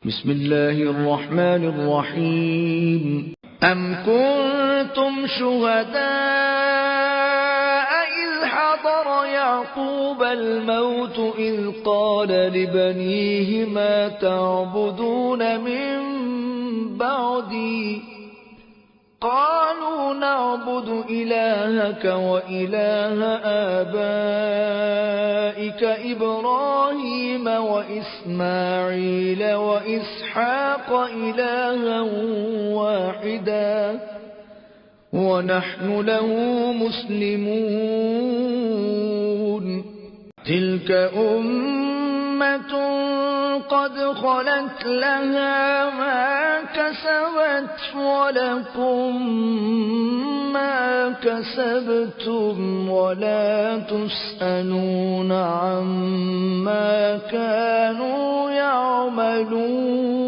بسم الله الرحمن الرحيم. أم كنتم شهداء إذ حضر يعقوب الموت إذ قال لبنيه ما تعبدون من بعدي قالوا نعبد إلهك وإله آبائك إبراهيم وإسماعيل وإسحاق إلها واحدا ونحن له مسلمون. تلك أمة قد خلت لها ما كسبت ولكم ما كسبتم ولا تسألون عما كانوا يعملون.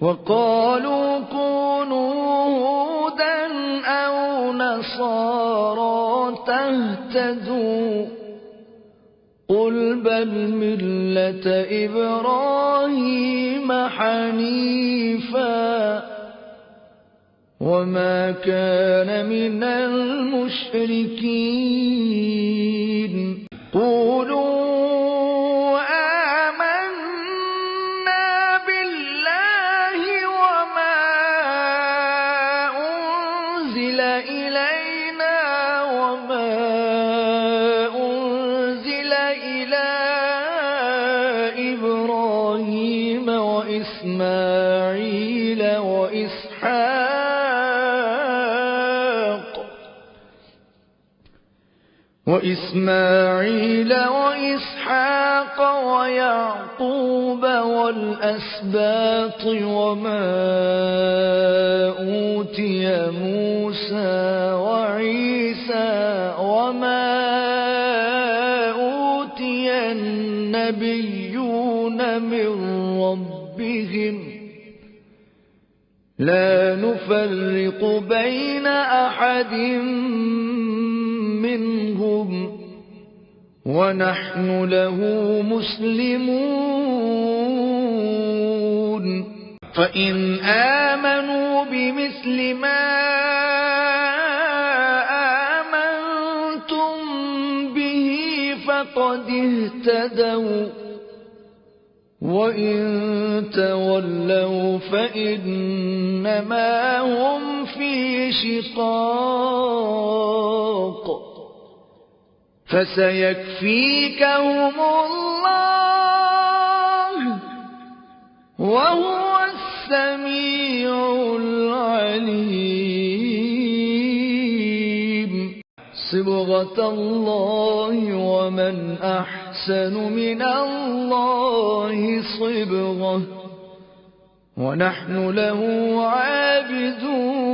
وقالوا كونوا هودا أو نصارى تهتدوا قل بل ملة إبراهيم حنيفا وما كان من المشركين. قولوا آمنا بالله وما أنزل إلينا وما أنزل إلى إبراهيم وإسماعيل وإسحاق ويعقوب والأسباط وما أوتي موسى وعيسى وما أوتي النبيون من ربهم لا نفرق بين أحد منهم ونحن له مسلمون. فإن آمنوا بمثل ما آمنتم به فقد اهتدوا وإن تولوا فإنما هم في شقاق فسيكفيكهم الله وهو السميع العليم. صبغة الله ومن أحسن من الله صبغة ونحن له عابدون.